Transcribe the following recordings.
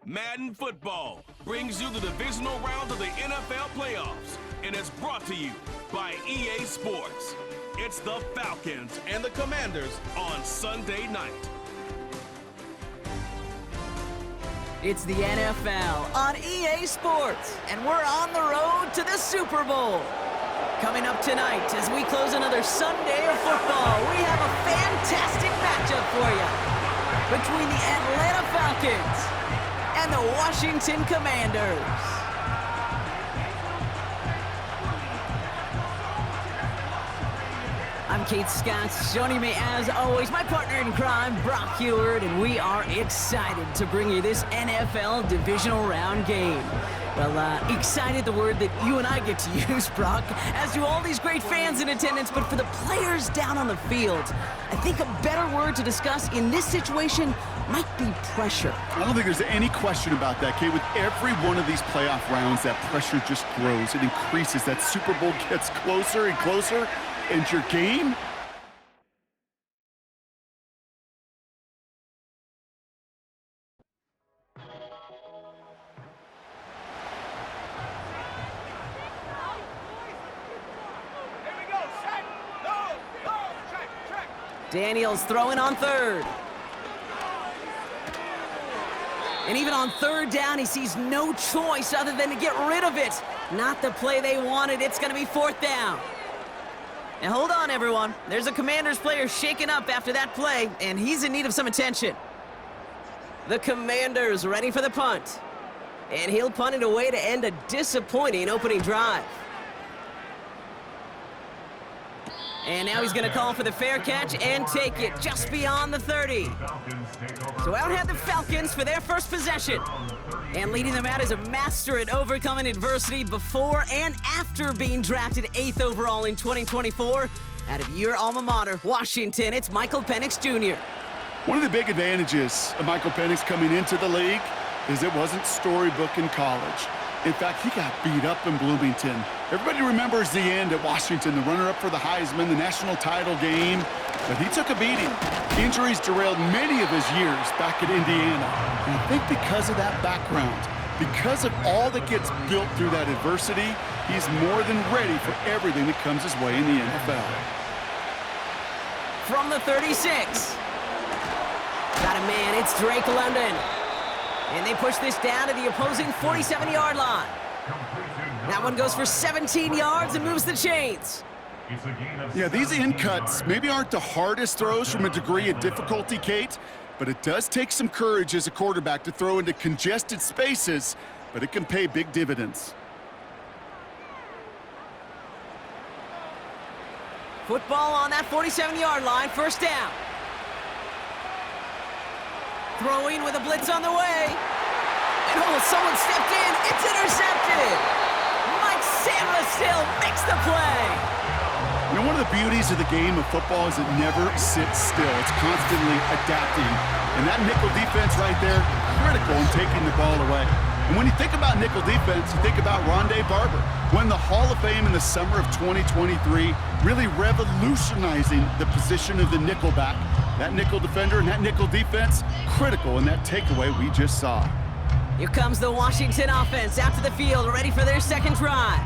Madden Football brings you the divisional round of the NFL playoffs and is brought to you by EA Sports. It's the Falcons and the Commanders on Sunday night. It's the NFL on EA Sports, and we're on the road to the Super Bowl. Coming up tonight, as we close another Sunday of football, we have a fantastic matchup for you between the Atlanta Falcons and the Washington Commanders. I'm Kate Scott. Joining me, as always, my partner in crime, Brock Heward, and we are excited to bring you this NFL divisional round game. Well, excited, the word that you and I get to use, Brock, as do all these great fans in attendance, but for the players down on the field, I think a better word to discuss in this situation might be pressure. I don't think there's any question about that, Kate. With every one of these playoff rounds, that pressure just grows. It increases. That Super Bowl gets closer and closer. And your game? Daniels throwing on third. And even on third down, he sees no choice other than to get rid of it. Not the play they wanted. It's going to be fourth down. And hold on, everyone. There's a Commanders player shaken up after that play, and he's in need of some attention. The Commanders ready for the punt. And he'll punt it away to end a disappointing opening drive. And now he's going to call for the fair catch and take it just beyond the 30. So out head the Falcons for their first possession. And leading them out is a master at overcoming adversity before and after being drafted 8th overall in 2024. Out of your alma mater, Washington, it's Michael Penix Jr. One of the big advantages of Michael Penix coming into the league is it wasn't storybook in college. In fact, he got beat up in Bloomington. Everybody remembers the end at Washington, the runner-up for the Heisman, the national title game. But he took a beating. Injuries derailed many of his years back at Indiana. And I think because of that background, because of all that gets built through that adversity, he's more than ready for everything that comes his way in the NFL. From the 36. Got a man, it's Drake London. And they push this down to the opposing 47-yard line. That one goes for 17 yards and moves the chains. Yeah, these in cuts maybe aren't the hardest throws from a degree of difficulty, Kate, but it does take some courage as a quarterback to throw into congested spaces, but it can pay big dividends. Football on that 47-yard line, first down. Throwing with a blitz on the way. And someone stepped in. It's intercepted. Mike Samuel makes the play. You know, one of the beauties of the game of football is it never sits still. It's constantly adapting. And that nickel defense right there, critical in taking the ball away. And when you think about nickel defense, you think about Rondé Barber, won the Hall of Fame in the summer of 2023, really revolutionizing the position of the nickelback. That nickel defender and that nickel defense, critical in that takeaway we just saw. Here comes the Washington offense out to the field, ready for their second drive.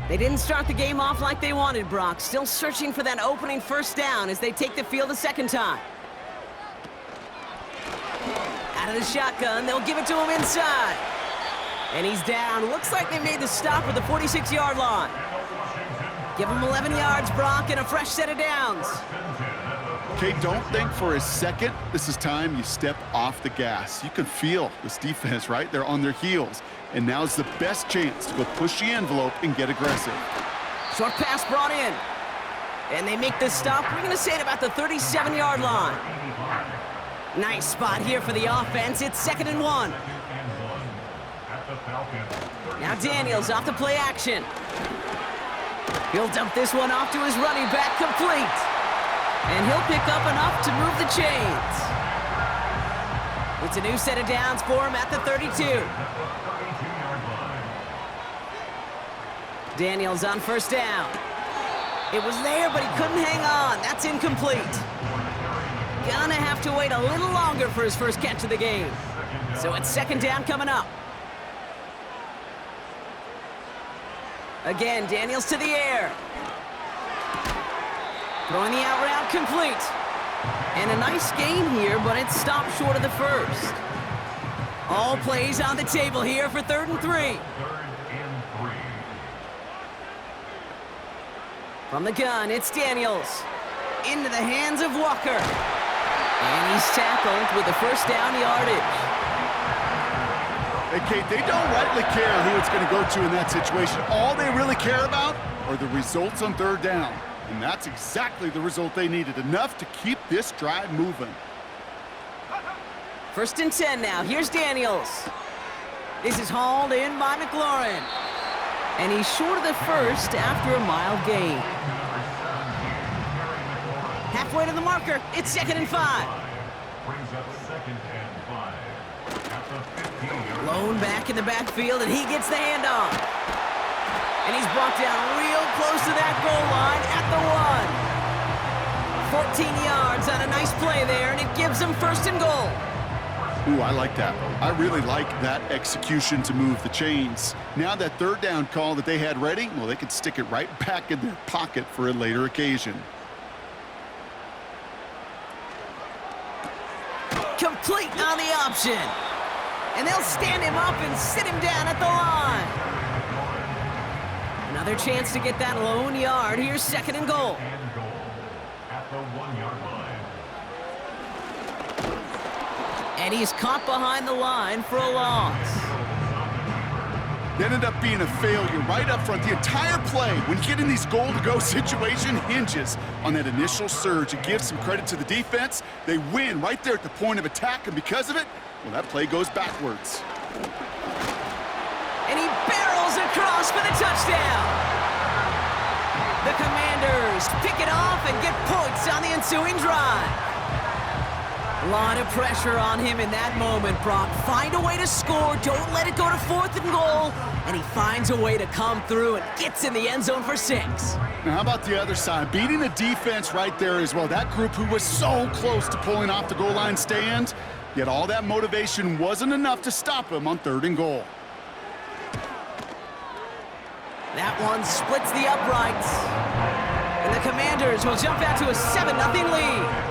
They didn't start the game off like they wanted, Brock. Still searching for that opening first down as they take the field a second time. Out of the shotgun, they'll give it to him inside. And he's down. Looks like they made the stop at the 46-yard line. Give him 11 yards, Brock, and a fresh set of downs. Okay, don't think for a second this is time you step off the gas. You can feel this defense, right? They're on their heels. And now's the best chance to go push the envelope and get aggressive. Short pass brought in. And they make the stop. We're going to say it about the 37-yard line. Nice spot here for the offense. It's 2nd and 1. Now Daniels off the play action. He'll dump this one off to his running back, complete. And he'll pick up enough to move the chains. It's a new set of downs for him at the 32. Daniels on first down. It was there, but he couldn't hang on. That's incomplete. Gonna have to wait a little longer for his first catch of the game. So it's second down coming up. Again, Daniels to the air. Throwing the out route complete. And a nice gain here, but it's stopped short of the first. All plays on the table here for 3rd and 3. From the gun, it's Daniels. Into the hands of Walker. And he's tackled with the first down yardage. Hey, Kate, they don't rightly care who it's going to go to in that situation. All they really care about are the results on 3rd down. And that's exactly the result they needed, enough to keep this drive moving. 1st and 10 now. Here's Daniels. This is hauled in by McLaurin. And he's short of the first after a mild gain. Halfway to the marker. It's 2nd and 5. Brings up 2nd and 5. At the 15-yard line. Lone back in the backfield, and he gets the handoff. And he's brought down real close to that goal line at the 1. 14 yards on a nice play there, and it gives them 1st and goal. Ooh, I like that. I really like that execution to move the chains. Now that 3rd down call that they had ready, well, they could stick it right back in their pocket for a later occasion. Complete on the option. And they'll stand him up and sit him down at the line. Another chance to get that lone yard. Here's 2nd and goal. And goal at the 1-yard line. And he's caught behind the line for a loss. It ended up being a failure right up front. The entire play, when you get in these goal-to-go situation, hinges on that initial surge. It gives some credit to the defense. They win right there at the point of attack, and because of it, well, that play goes backwards. And he barrels across for the touchdown. The Commanders pick it off and get points on the ensuing drive. A lot of pressure on him in that moment, Brock. Find a way to score. Don't let it go to 4th and goal. And he finds a way to come through and gets in the end zone for 6. Now, how about the other side? Beating the defense right there as well. That group who was so close to pulling off the goal line stand, yet all that motivation wasn't enough to stop him on 3rd and goal. That one splits the uprights. And the Commanders will jump out to a 7-0 lead.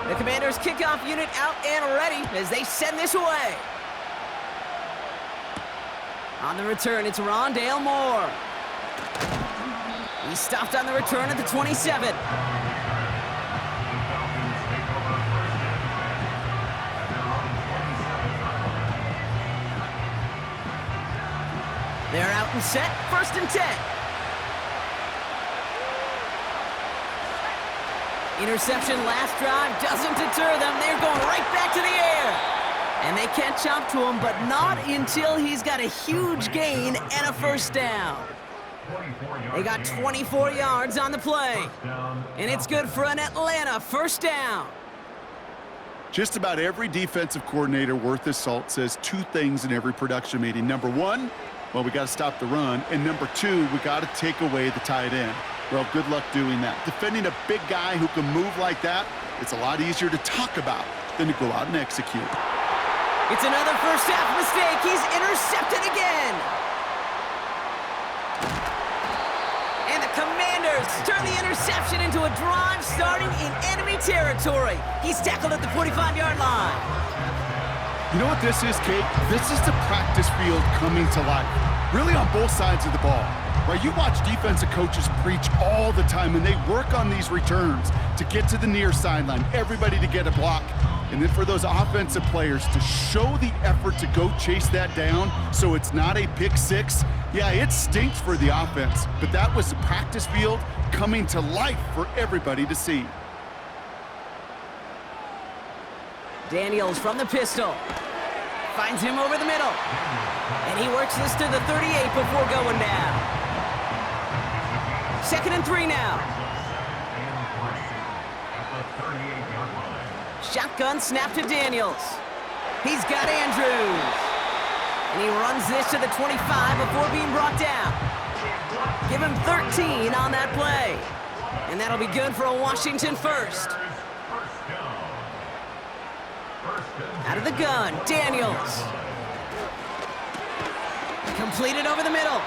The Commanders' kickoff unit out and ready as they send this away. On the return, it's Rondale Moore. He stopped on the return at the 27. They're out and set, 1st and 10. Interception last drive doesn't deter them. They're going right back to the air. And they catch up to him, but not until he's got a huge gain and a 1st down. They got 24 yards on the play. And it's good for an Atlanta 1st down. Just about every defensive coordinator worth his salt says 2 things in every production meeting. Number 1, well, we got to stop the run. And number 2, we got to take away the tight end. Well, good luck doing that. Defending a big guy who can move like that, it's a lot easier to talk about than to go out and execute. It's another first half mistake. He's intercepted again. And the Commanders turn the interception into a drive starting in enemy territory. He's tackled at the 45-yard line. You know what this is, Kate? This is the practice field coming to life. Really on both sides of the ball. Right, you watch defensive coaches preach all the time, and they work on these returns to get to the near sideline, everybody to get a block, and then for those offensive players to show the effort to go chase that down so it's not a pick 6. Yeah, it stinks for the offense, but that was the practice field coming to life for everybody to see. Daniels from the pistol. Finds him over the middle. And he works this to the 38 before going down. 2nd and 3 now. Shotgun snap to Daniels. He's got Andrews. And he runs this to the 25 before being brought down. Give him 13 on that play. And that'll be good for a Washington first. Out of the gun, Daniels. Completed over the middle.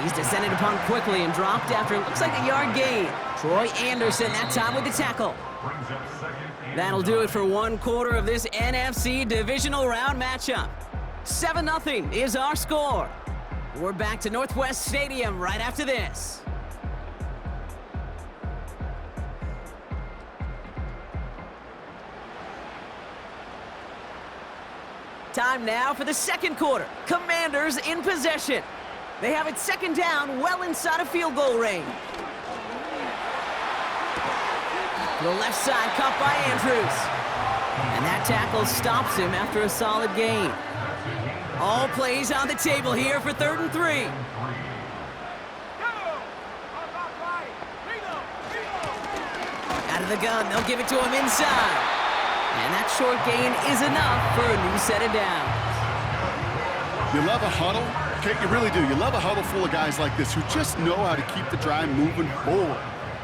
He's descended upon quickly and dropped after it looks like a yard gain. Troy Anderson that time with the tackle. That'll do it for one quarter of this NFC divisional round matchup. 7-0 is our score. We're back to Northwest Stadium right after this. Time now for the second quarter. Commanders in possession. They have it second down, well inside of field goal range. To the left side, caught by Andrews. And that tackle stops him after a solid gain. All plays on the table here for 3rd and 3. Out of the gun, they'll give it to him inside. And that short gain is enough for a new set of downs. You love a huddle? Okay, you really do. You love a huddle full of guys like this who just know how to keep the drive moving forward.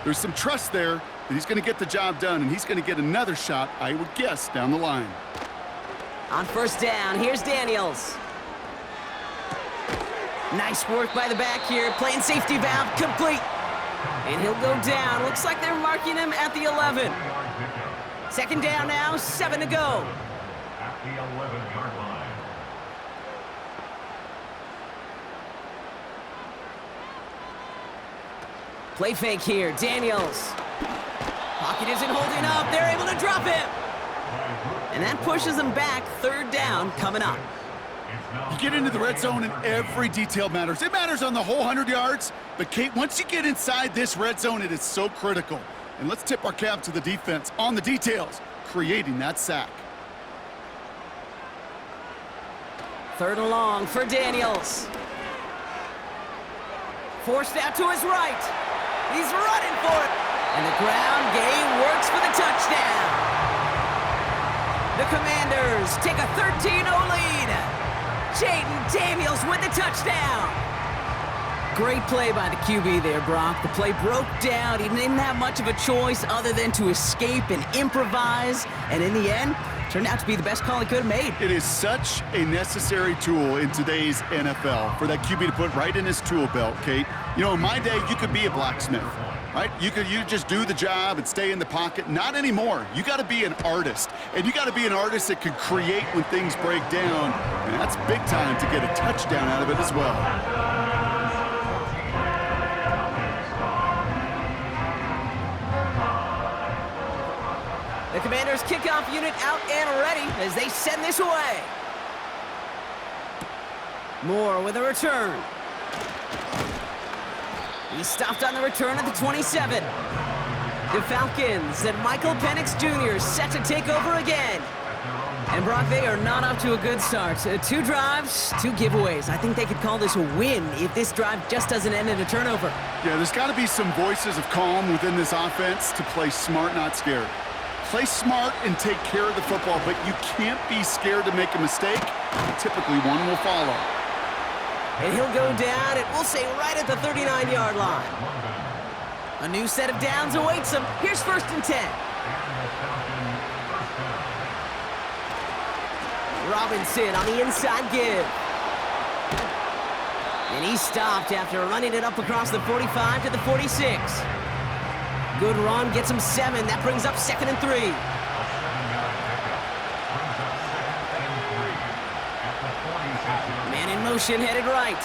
There's some trust there that he's going to get the job done, and he's going to get another shot, I would guess, down the line. On first down, here's Daniels. Nice work by the back here, playing safety valve complete. And he'll go down. Looks like they're marking him at the 11. Second down now, 7 to go. At the 11-yard line. Play fake here, Daniels. Pocket isn't holding up, they're able to drop him. And that pushes them back, 3rd down coming up. You get into the red zone and every detail matters. It matters on the whole 100 yards. But, Kate, once you get inside this red zone, it is so critical. And let's tip our cap to the defense on the details, creating that sack. 3rd and long for Daniels. Forced out to his right. He's running for it. And the ground game works for the touchdown. The Commanders take a 13-0 lead. Jaden Daniels with the touchdown. Great play by the QB there, Brock. The play broke down. He didn't have much of a choice other than to escape and improvise. And in the end, turned out to be the best call he could have made. It is such a necessary tool in today's NFL for that QB to put right in his tool belt, Kate. You know, in my day, you could be a blacksmith, right? You just do the job and stay in the pocket. Not anymore. You got to be an artist. And you got to be an artist that can create when things break down. And that's big time to get a touchdown out of it as well. The Commanders' kickoff unit out and ready as they send this away. Moore with a return. He stopped on the return at the 27. The Falcons and Michael Penix Jr. set to take over again. And Brock, they are not off to a good start. 2 drives, 2 giveaways. I think they could call this a win if this drive just doesn't end in a turnover. Yeah, there's got to be some voices of calm within this offense to play smart, not scared. Play smart and take care of the football, but you can't be scared to make a mistake. Typically, one will follow. And he'll go down, and we'll say right at the 39-yard line. A new set of downs awaits him. Here's 1st and 10. Robinson on the inside give. And he stopped after running it up across the 45 to the 46. Good run, gets him 7. That brings up 2nd and 3. Man in motion, headed right.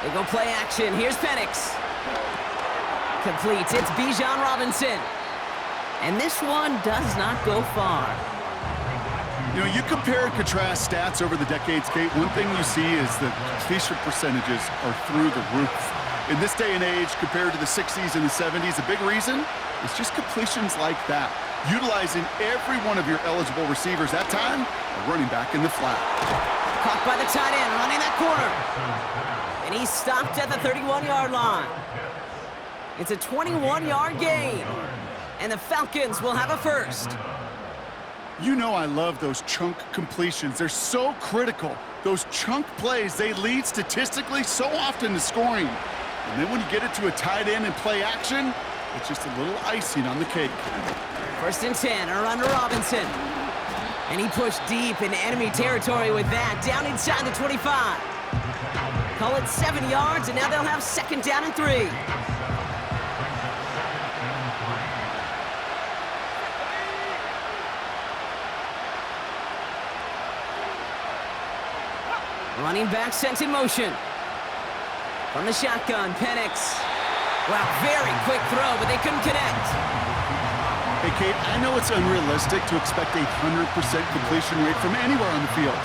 They go play action. Here's Penix. Complete. It's Bijan Robinson. And this one does not go far. You know, you compare and contrast stats over the decades, Kate. One thing you see is that completion percentages are through the roof. In this day and age, compared to the 60s and the 70s, a big reason is just completions like that. Utilizing every one of your eligible receivers. That time, a running back in the flat. Caught by the tight end, running that corner. And he stopped at the 31-yard line. It's a 21-yard gain. And the Falcons will have a first. You know I love those chunk completions. They're so critical. Those chunk plays, they lead statistically so often to scoring. And then when you get it to a tight end and play action, it's just a little icing on the cake. 1st and 10, a run to Robinson. And he pushed deep into enemy territory with that, down inside the 25. Call it 7 yards, and now they'll have 2nd down and 3. Running back sent in motion. From the shotgun, Penix. Wow, very quick throw, but they couldn't connect. Hey, Kate, I know it's unrealistic to expect a 100% completion rate from anywhere on the field.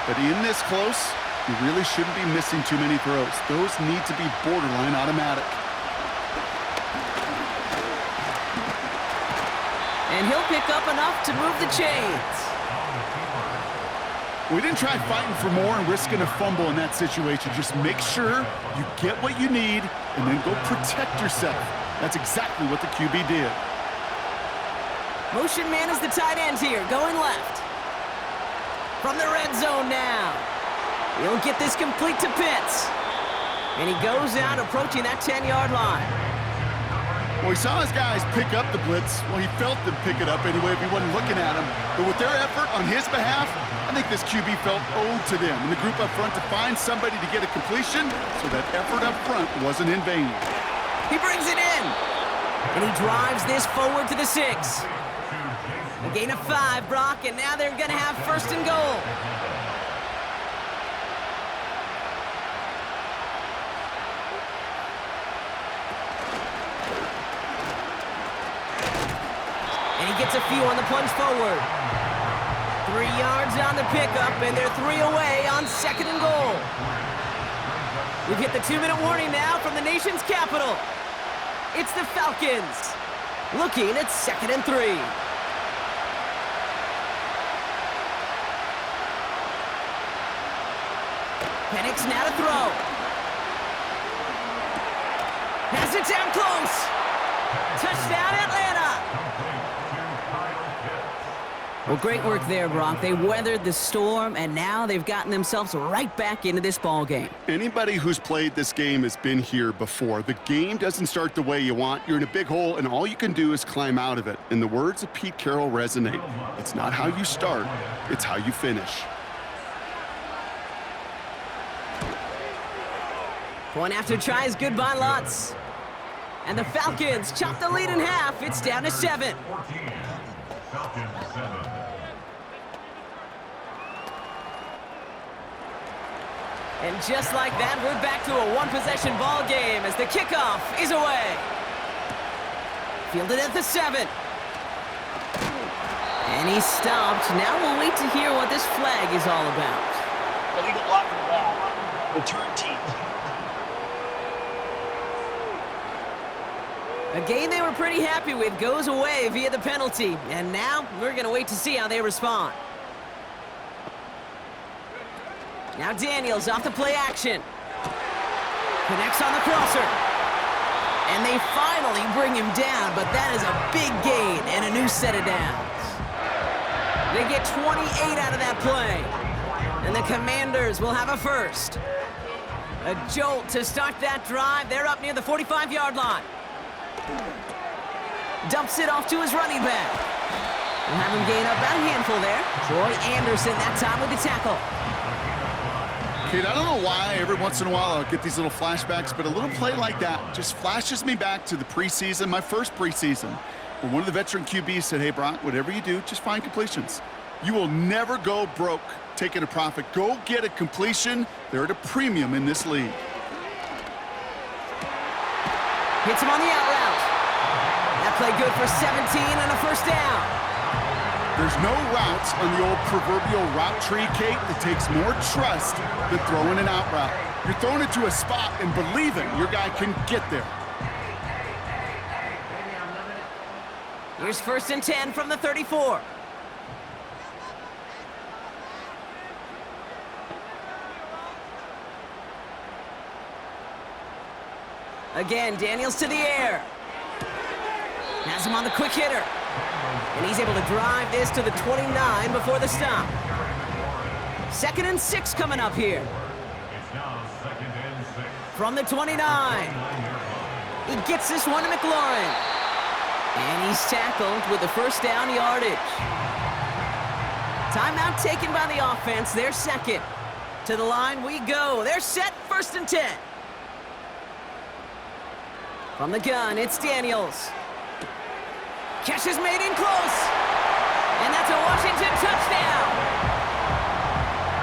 But in this close, you really shouldn't be missing too many throws. Those need to be borderline automatic. And he'll pick up enough to move the chains. We didn't try fighting for more and risking a fumble in that situation. Just make sure you get what you need and then go protect yourself. That's exactly what the QB did. Motion man is the tight end here, going left. From the red zone now. He'll get this complete to Pitts. And he goes out approaching that 10-yard line. Well, he saw his guys pick up the blitz. Well, he felt them pick it up anyway if he wasn't looking at him. But with their effort on his behalf, I think this QB felt owed to them and the group up front to find somebody to get a completion so that effort up front wasn't in vain. He brings it in. And he drives this forward to the 6. A gain of 5, Brock, and now they're going to have 1st and goal. And he gets a few on the plunge forward. 3 yards on the pickup, and they're 3 away on 2nd and goal. We've hit the 2-minute warning now from the nation's capital. It's the Falcons, looking at 2nd and 3. Penix now to throw. Has it down close. Touchdown, Atlanta. Well, great work there, Brock. They weathered the storm, and now they've gotten themselves right back into this ball game. Anybody who's played this game has been here before. The game doesn't start the way you want. You're in a big hole, and all you can do is climb out of it. And the words of Pete Carroll resonate. It's not how you start, it's how you finish. Point after try is good by Lutz. And the Falcons chop the lead in half. It's down to 7. And just like that, we're back to a one-possession ball game as the kickoff is away. Fielded at the 7. And he's stopped. Now we'll wait to hear what this flag is all about. Illegal block for the ball. Return team. A game they were pretty happy with goes away via the penalty. And now we're going to wait to see how they respond. Now Daniels off the play action. Connects on the crosser. And they finally bring him down, but that is a big gain and a new set of downs. They get 28 out of that play. And the Commanders will have a 1st. A jolt to start that drive. They're up near the 45-yard line. Dumps it off to his running back. We'll have him gain up about a handful there. Troy Anderson that time with the tackle. Kate, I don't know why every once in a while I'll get these little flashbacks, but a little play like that just flashes me back to the preseason, my first preseason, where one of the veteran QBs said, hey, Brock, whatever you do, just find completions. You will never go broke taking a profit. Go get a completion. They're at a premium in this league. Hits him on the out route. That play good for 17 and a 1st down. There's no routes on the old proverbial route tree, Kate, that takes more trust than throwing an out route. You're throwing it to a spot and believing your guy can get there. Here's 1st and 10 from the 34. Again, Daniels to the air. Has him on the quick hitter. And he's able to drive this to the 29 before the stop. 2nd and 6 coming up here. from the 29. He gets this one to McLaurin. And he's tackled with the first down yardage. Timeout taken by the offense, their second. To the line we go. They're set, 1st and 10. From the gun, it's Daniels. Catch is made in close. And that's a Washington touchdown.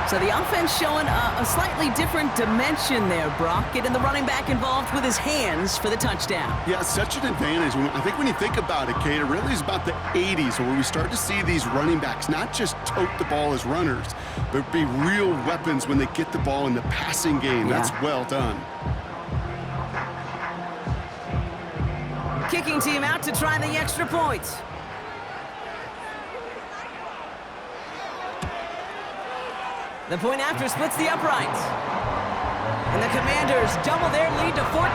So the offense showing a slightly different dimension there, Brock. Getting the running back involved with his hands for the touchdown. Yeah, such an advantage. I think when you think about it, Kate, it really is about the 80s where we start to see these running backs not just tote the ball as runners, but be real weapons when they get the ball in the passing game. Yeah. That's well done. Kicking team out to try the extra point. The point after splits the uprights. And the Commanders double their lead to 14.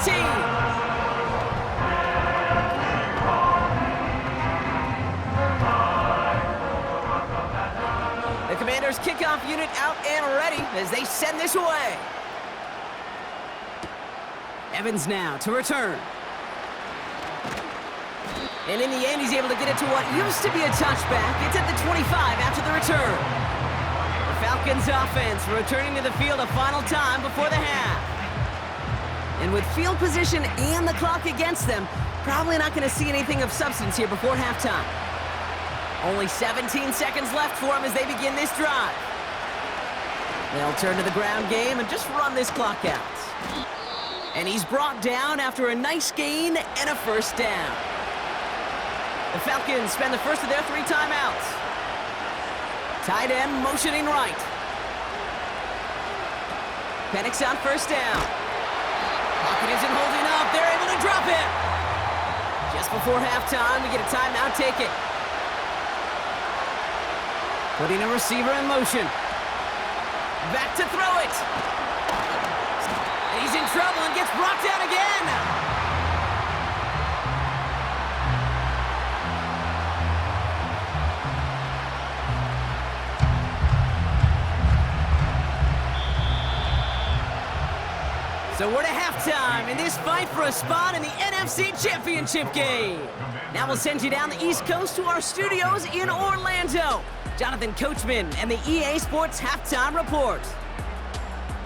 The Commanders kickoff unit out and ready as they send this away. Evans now to return. And in the end, he's able to get it to what used to be a touchback. It's at the 25 after the return. The Falcons offense returning to the field a final time before the half. And with field position and the clock against them, probably not going to see anything of substance here before halftime. Only 17 seconds left for them as they begin this drive. They'll turn to the ground game and just run this clock out. And he's brought down after a nice gain and a first down. The Falcons spend the first of their 3 timeouts. Tight end motioning right. Penix on first down. Pocket isn't holding up. They're able to drop it. Just before halftime, we get a timeout taken. Putting a receiver in motion. Back to throw it. And he's in trouble and gets brought down again. So we're to halftime in this fight for a spot in the NFC Championship game. Now we'll send you down the East Coast to our studios in Orlando. Jonathan Coachman and the EA Sports Halftime Report.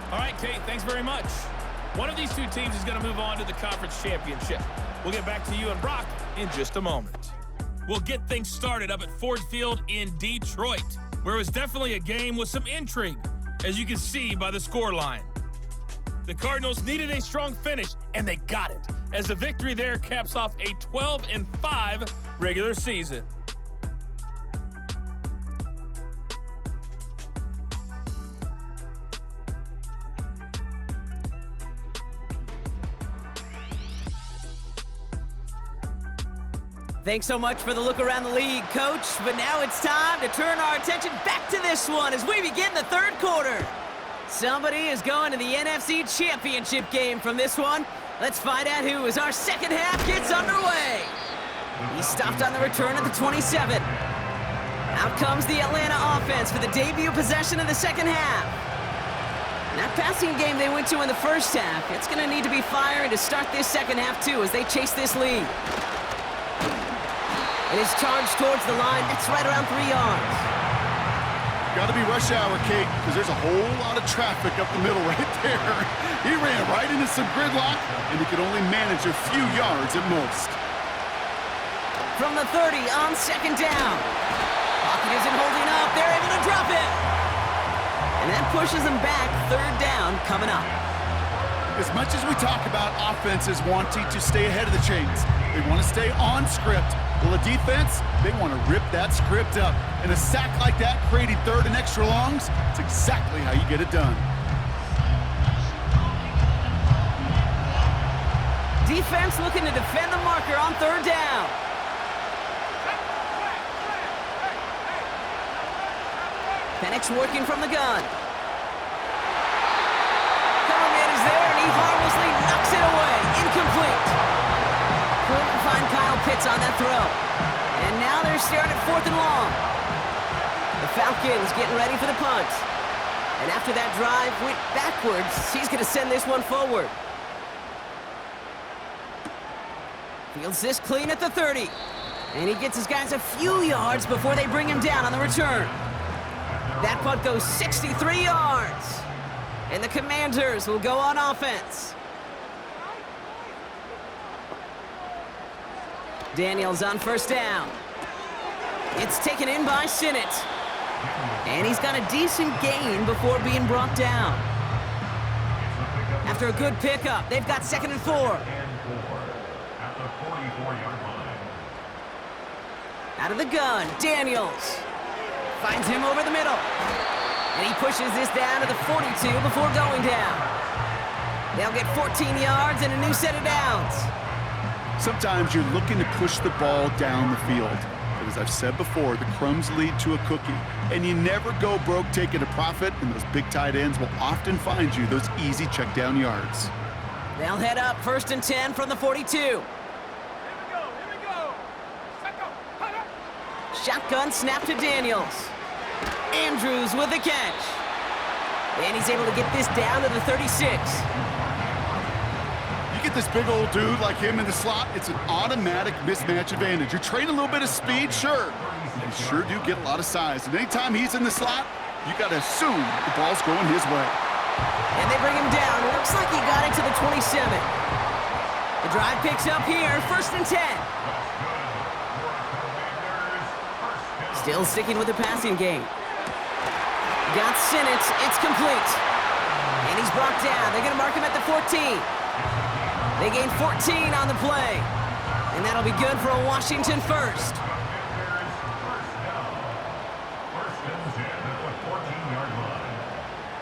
All right, Kate, thanks very much. One of these two teams is going to move on to the conference championship. We'll get back to you and Brock in just a moment. We'll get things started up at Ford Field in Detroit, where it was definitely a game with some intrigue, as you can see by the scoreline. The Cardinals needed a strong finish, and they got it, as the victory there caps off a 12-5 regular season. Thanks so much for the look around the league, Coach. But now it's time to turn our attention back to this one as we begin the third quarter. Somebody is going to the NFC Championship game from this one. Let's find out who as our second half gets underway. He stopped on the return at the 27. Out comes the Atlanta offense for the debut possession of the second half. That passing game they went to in the first half, it's going to need to be firing to start this second half too as they chase this lead. It is charged towards the line. It's right around 3 yards. Got to be rush hour, Kate, because there's a whole lot of traffic up the middle right there. He ran right into some gridlock, and he could only manage a few yards at most. From the 30 on second down. Pocket isn't holding up. They're able to drop it. And that pushes them back. Third down coming up. As much as we talk about offenses wanting to stay ahead of the chains, they want to stay on script. Well, the defense, they want to rip that script up. And a sack like that, creating third and extra longs, it's exactly how you get it done. Defense looking to defend the marker on third down. Penix working from the gun. Coverman is there, and he harmlessly knocks it away. Incomplete. Couldn't find Kyle Pitts on that throw. And now they're staring at 4th and long. The Falcons getting ready for the punt. And after that drive went backwards, he's going to send this one forward. Fields this clean at the 30. And he gets his guys a few yards before they bring him down on the return. That punt goes 63 yards. And the Commanders will go on offense. Daniels on first down. It's taken in by Sinnott. And he's got a decent gain before being brought down. After a good pickup, they've got 2nd and 4. At the 44-yard line. Out of the gun, Daniels finds him over the middle. And he pushes this down to the 42 before going down. They'll get 14 yards and a new set of downs. Sometimes you're looking to push the ball down the field. But as I've said before, the crumbs lead to a cookie. And you never go broke taking a profit, and those big tight ends will often find you those easy check down yards. They'll head up 1st and 10 from the 42. Shotgun snap to Daniels. Andrews with the catch. And he's able to get this down to the 36. You get this big old dude like him in the slot, it's an automatic mismatch advantage. You train a little bit of speed, sure. You sure do get a lot of size. And anytime he's in the slot, you got to assume the ball's going his way. And they bring him down. Looks like he got it to the 27. The drive picks up here, 1st and 10. Still sticking with the passing game. Got Sinnott, it's complete. And he's brought down. They're going to mark him at the 14. They gain 14 on the play. And that'll be good for a Washington first.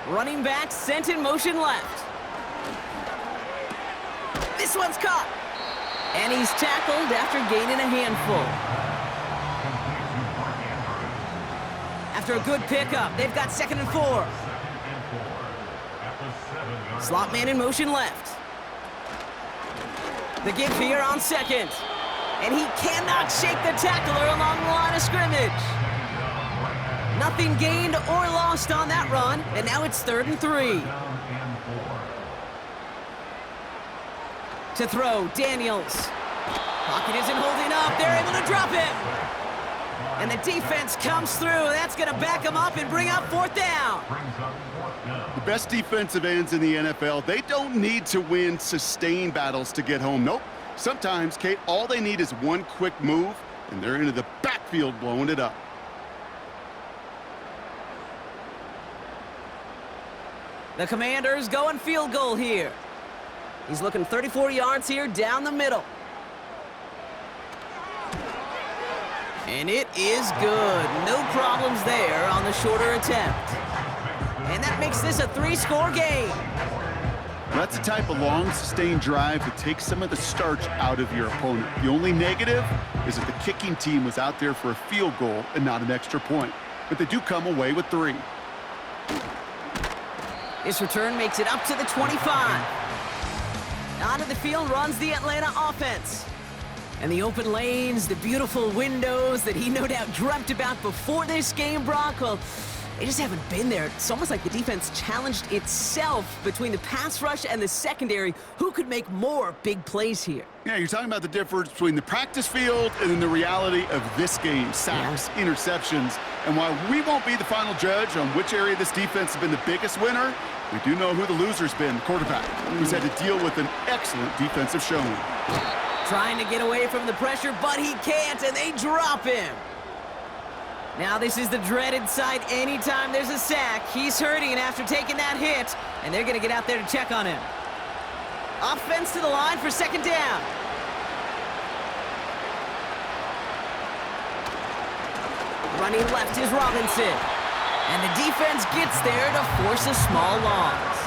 Running back sent in motion left. This one's caught. And he's tackled after gaining a handful. After a good pickup, they've got 2nd and 4. Slot man in motion left. The give here on 2nd. And he cannot shake the tackler along the line of scrimmage. Nothing gained or lost on that run, and now it's 3rd and 3. To throw, Daniels. Pocket isn't holding up. They're able to drop him. And the defense comes through. That's going to back them up and bring up 4th down. The best defensive ends in the NFL, they don't need to win sustained battles to get home. Nope. Sometimes, Kate, all they need is one quick move, and they're into the backfield blowing it up. The Commanders going field goal here. He's looking 34 yards here down the middle. And it is good. No problems there on the shorter attempt. And that makes this a 3-score game. That's the type of long, sustained drive that takes some of the starch out of your opponent. The only negative is that the kicking team was out there for a field goal and not an extra point. But they do come away with 3. This return makes it up to the 25. Onto the field runs the Atlanta offense. And the open lanes, the beautiful windows that he no doubt dreamt about before this game, Brock, well, they just haven't been there. It's almost like the defense challenged itself between the pass rush and the secondary. Who could make more big plays here? Yeah, you're talking about the difference between the practice field and then the reality of this game. Sacks, interceptions. And while we won't be the final judge on which area this defense has been the biggest winner, we do know who the loser's been, the quarterback, who's had to deal with an excellent defensive showing. Trying to get away from the pressure, but he can't, and they drop him. Now this is the dreaded sight anytime there's a sack. He's hurting after taking that hit, and they're going to get out there to check on him. Offense to the line for 2nd down. Running left is Robinson. And the defense gets there to force a small loss.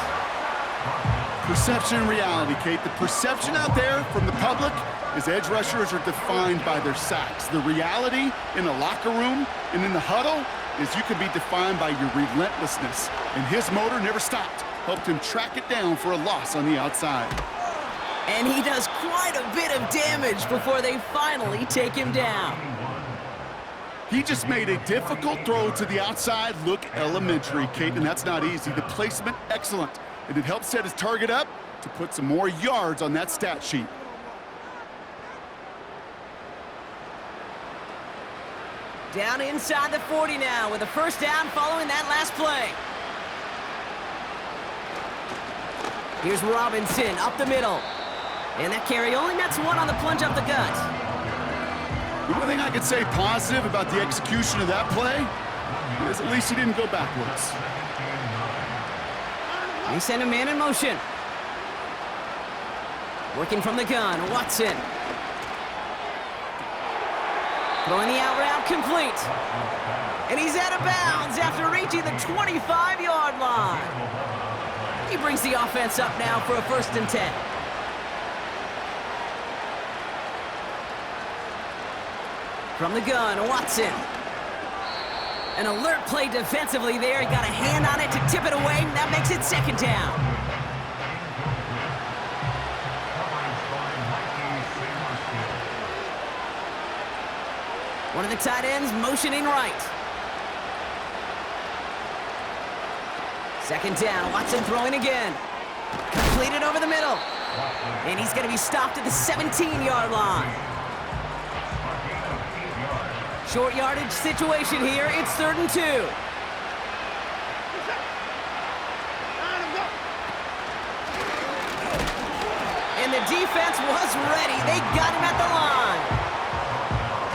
Perception and reality, Kate. The perception out there from the public is edge rushers are defined by their sacks. The reality in the locker room and in the huddle is you can be defined by your relentlessness. And his motor never stopped. Helped him track it down for a loss on the outside. And he does quite a bit of damage before they finally take him down. He just made a difficult throw to the outside look elementary, Kate, and that's not easy. The placement, excellent. And it helped set his target up to put some more yards on that stat sheet. Down inside the 40 now with a first down following that last play. Here's Robinson up the middle. And that carry only nets one on the plunge up the gut. The one thing I could say positive about the execution of that play is at least he didn't go backwards. They send a man in motion. Working from the gun, Watson. Throwing the out route complete. And he's out of bounds after reaching the 25-yard line. He brings the offense up now for a 1st and 10. From the gun, Watson. An alert play defensively there. He got a hand on it to tip it away, and that makes it 2nd down. One of the tight ends motioning right. 2nd down, Watson throwing again. Completed over the middle. And he's going to be stopped at the 17-yard line. Short yardage situation here. It's 3rd and 2. And the defense was ready. They got him at the line.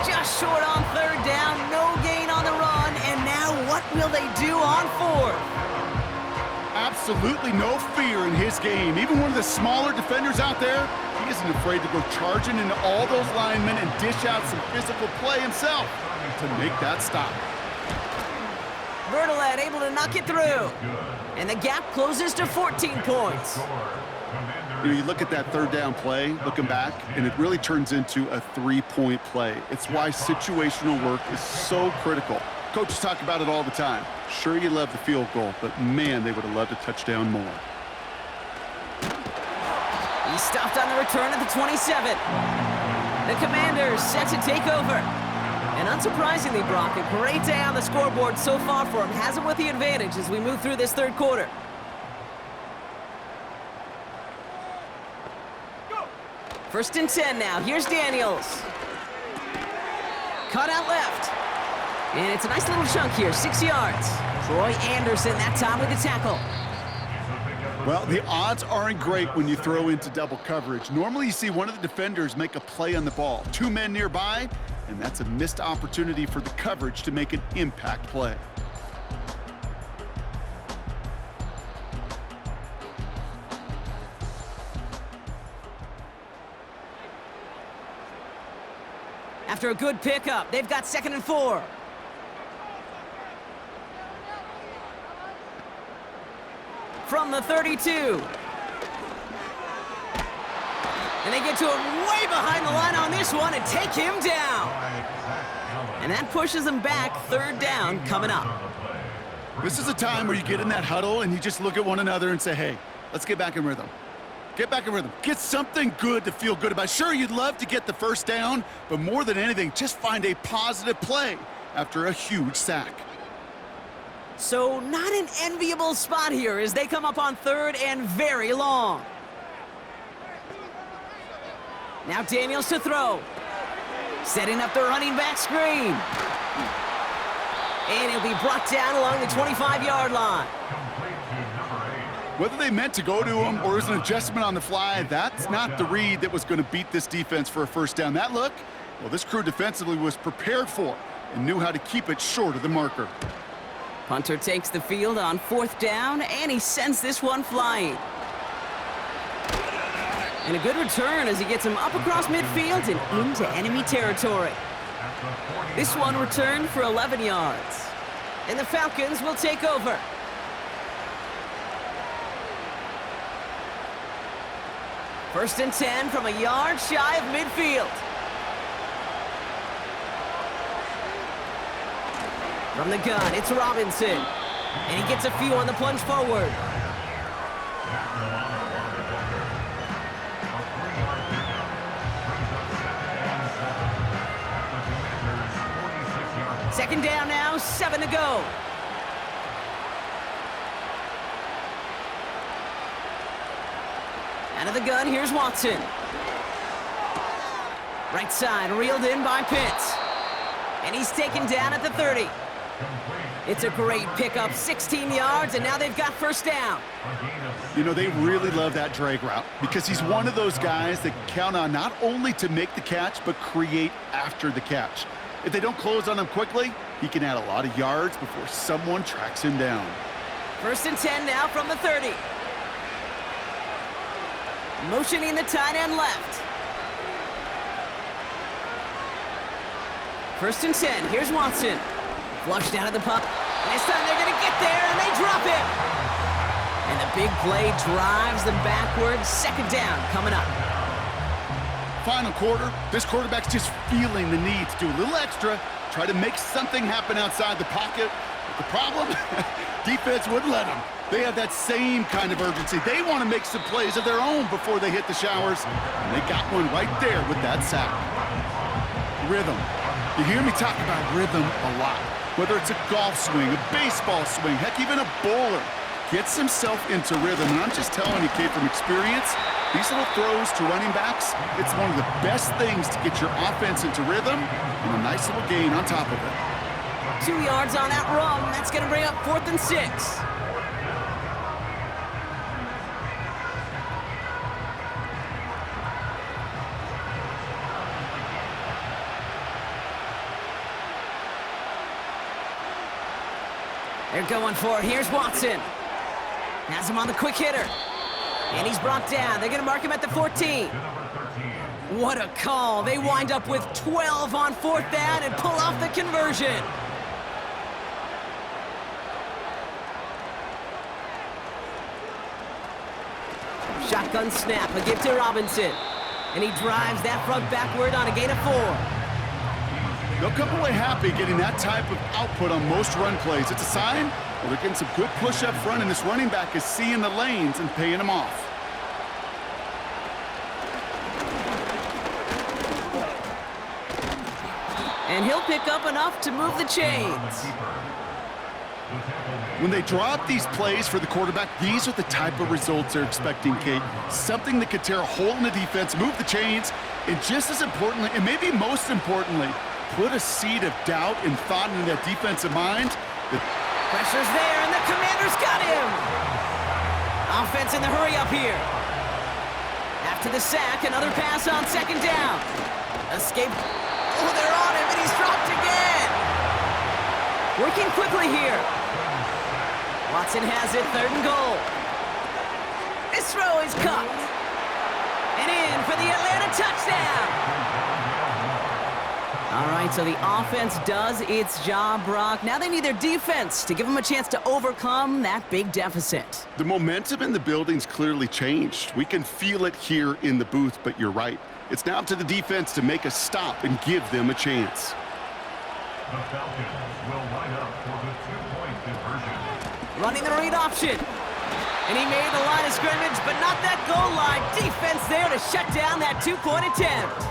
Just short on 3rd down. No gain on the run. And now what will they do on 4th? Absolutely no fear in his game. Even one of the smaller defenders out there, he isn't afraid to go charging into all those linemen and dish out some physical play himself to make that stop. Bertolet able to knock it through. And the gap closes to 14 points. You know, you look at that 3rd down play, looking back, and it really turns into a 3-point play. It's why situational work is so critical. Coaches talk about it all the time. Sure, you love the field goal, but man, they would have loved a touchdown more. He stopped on the return at the 27. The Commanders set to take over. And unsurprisingly, Brock, a great day on the scoreboard so far for him. Has him with the advantage as we move through this 3rd quarter. First and 10 now. Here's Daniels. Cut out left. And it's a nice little chunk here, 6 yards. Troy Anderson that time with the tackle. Well, the odds aren't great when you throw into double coverage. Normally you see one of the defenders make a play on the ball. 2 men nearby, and that's a missed opportunity for the coverage to make an impact play. After a good pickup, they've got 2nd and 4. From the 32. And they get to him way behind the line on this one and take him down. And that pushes them back. 3rd down coming up. This is a time where you get in that huddle and you just look at one another and say, hey, let's get back in rhythm. Get back in rhythm. Get something good to feel good about. Sure, you'd love to get the 1st down, but more than anything, just find a positive play after a huge sack. So not an enviable spot here as they come up on 3rd and very long. Now Daniels to throw. Setting up the running back screen. And he'll be brought down along the 25-yard line. Whether they meant to go to him or it was an adjustment on the fly, that's not the read that was going to beat this defense for a 1st down. That look, well, this crew defensively was prepared for and knew how to keep it short of the marker. Punter takes the field on 4th down, and he sends this one flying. And a good return as he gets him up across midfield and into enemy territory. This one returned for 11 yards. And the Falcons will take over. First and 10 from a yard shy of midfield. From the gun, it's Robinson. And he gets a few on the plunge forward. Second down now, 7 to go. Out of the gun, here's Watson. Right side, reeled in by Pitts. And he's taken down at the 30. It's a great pickup, 16 yards, and now they've got first down. You know, they really love that drag route because he's one of those guys that count on not only to make the catch, but create after the catch. If they don't close on him quickly, he can add a lot of yards before someone tracks him down. First and 10 now from the 30. Motioning the tight end left. First and 10, here's Watson. Flushed out of the puck. And this time they're going to get there, and they drop it. And the big play drives them backwards. Second down coming up. Final quarter, this quarterback's just feeling the need to do a little extra, try to make something happen outside the pocket. But the problem, defense wouldn't let them. They have that same kind of urgency. They want to make some plays of their own before they hit the showers. And they got one right there with that sack. Rhythm. You hear me talk about rhythm a lot. Whether it's a golf swing, a baseball swing, heck, even a bowler gets himself into rhythm. And I'm just telling you, kid, from experience, these little throws to running backs, it's one of the best things to get your offense into rhythm and a nice little gain on top of it. 2 yards on that run. That's going to bring up 4th and 6. They're going for it. Here's Watson. Has him on the quick hitter. And he's brought down. They're going to mark him at the 14. What a call. They wind up with 12 on 4th down and pull off the conversion. Shotgun snap. A give to Robinson. And he drives that front backward on a gain of 4. They'll come away happy getting that type of output on most run plays. It's a sign that they're getting some good push up front, and this running back is seeing the lanes and paying them off. And he'll pick up enough to move the chains. When they draw up these plays for the quarterback, these are the type of results they're expecting, Kate. Something that could tear a hole in the defense, move the chains, and just as importantly, and maybe most importantly, put a seed of doubt and thought into that defensive mind. Pressure's there, and the Commanders got him. Offense in the hurry up here. After the sack, another pass on 2nd down. Escape. Oh, they're on him, and he's dropped again. Working quickly here. Watson has it, 3rd and goal. This throw is caught. And in for the Atlanta touchdown. All right, so the offense does its job, Brock. Now they need their defense to give them a chance to overcome that big deficit. The momentum in the building's clearly changed. We can feel it here in the booth, but you're right. It's now up to the defense to make a stop and give them a chance. The Falcons will line up for the 2-point conversion. Running the read option. And he made the line of scrimmage, but not that goal line. Defense there to shut down that 2-point attempt.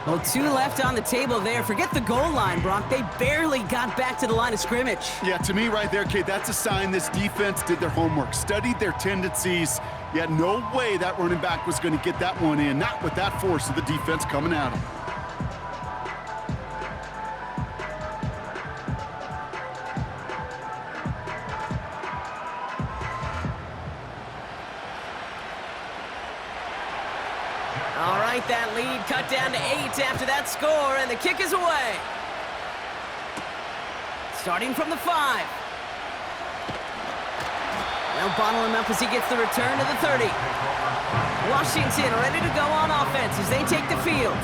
Well, 2 left on the table there. Forget the goal line, Brock. They barely got back to the line of scrimmage. Yeah, to me right there, Kate, that's a sign this defense did their homework, studied their tendencies. Yeah, no way that running back was going to get that one in, not with that force of the defense coming at him. All right, that lead cut down to 8 after that score, and the kick is away. Starting from the 5. They'll bottle him up as he gets the return to the 30. Washington ready to go on offense as they take the field.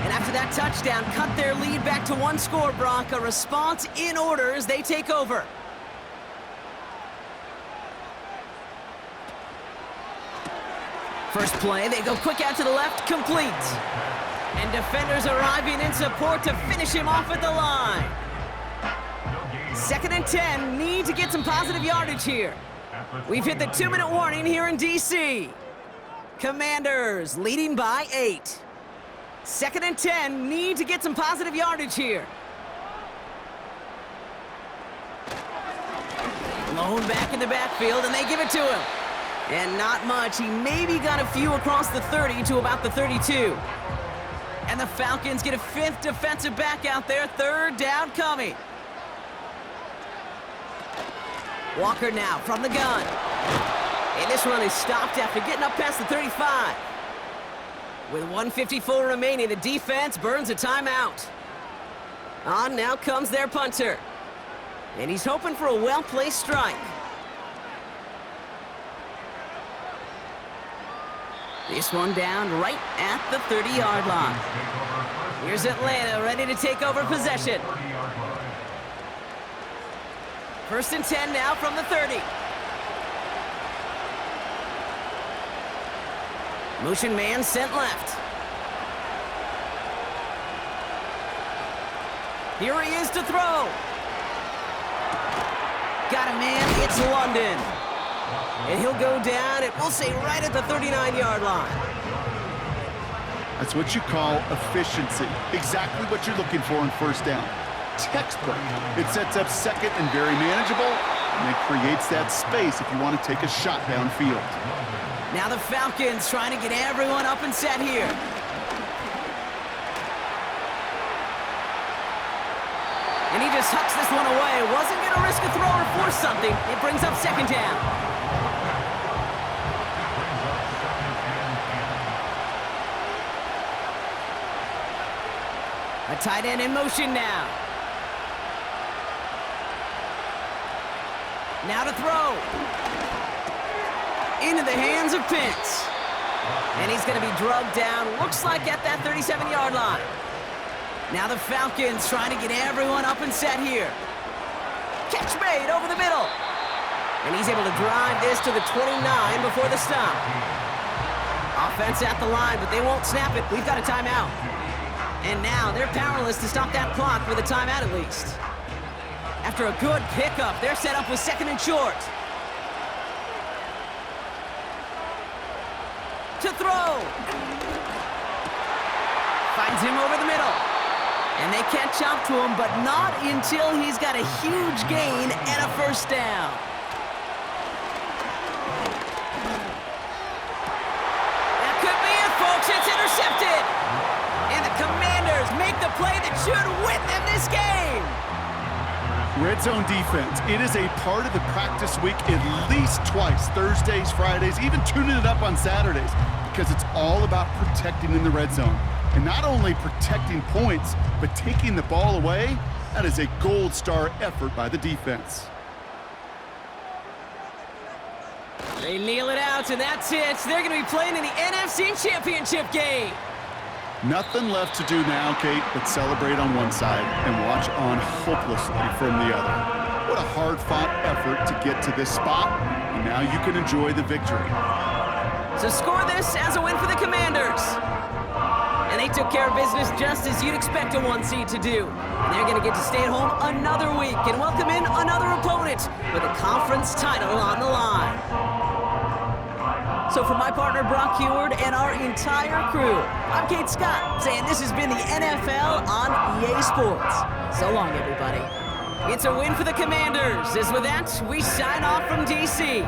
And after that touchdown, cut their lead back to 1 score, Brock. A response in order as they take over. First play, they go quick out to the left, complete. And defenders arriving in support to finish him off at the line. 2nd and 10, need to get some positive yardage here. We've hit the 2-minute warning here in D.C. Commanders leading by 8. 2nd and 10, need to get some positive yardage here. Lone back in the backfield, and they give it to him. And not much. He maybe got a few across the 30 to about the 32. And the Falcons get a 5th defensive back out there. 3rd down coming. Walker now from the gun. And this run is stopped after getting up past the 35. With 1:54 remaining, the defense burns a timeout. On now comes their punter. And he's hoping for a well-placed strike. This one down right at the 30-yard line. Here's Atlanta ready to take over possession. 1st and 10 now from the 30. Motion man sent left. Here he is to throw. Got a man, it's London. And he'll go down, and we'll say right at the 39-yard line. That's what you call efficiency. Exactly what you're looking for in 1st down. Textbook. It sets up 2nd and very manageable, and it creates that space if you want to take a shot downfield. Now the Falcons trying to get everyone up and set here. And he just hucks this one away. Wasn't going to risk a throw or force something. It brings up 2nd down. A tight end in motion now. Now to throw. Into the hands of Pitts. And he's going to be drugged down, looks like at that 37-yard line. Now the Falcons trying to get everyone up and set here. Catch made over the middle. And he's able to drive this to the 29 before the stop. Offense at the line, but they won't snap it. We've got a timeout. And now they're powerless to stop that clock with a timeout at least. After a good pickup, they're set up with 2nd and short. To throw. Finds him over the middle. And they catch up to him, but not until he's got a huge gain and a 1st down. That could be it, folks. It's intercepted. And the Commanders make the play that should win them this game. Red zone defense. It is a part of the practice week at least twice, Thursdays, Fridays, even tuning it up on Saturdays, because it's all about protecting in the red zone. And not only protecting points, but taking the ball away. That is a gold star effort by the defense. They kneel it out, and that's it. They're going to be playing in the NFC Championship game. Nothing left to do now, Kate, but celebrate on one side and watch on hopelessly from the other. What a hard-fought effort to get to this spot, and now you can enjoy the victory. So score this as a win for the Commanders. And they took care of business just as you'd expect a 1 seed to do. And they're going to get to stay at home another week and welcome in another opponent with a conference title on the line. So for my partner Brock Heward and our entire crew, I'm Kate Scott saying this has been the NFL on EA Sports. So long, everybody. It's a win for the Commanders. As with that, we sign off from DC.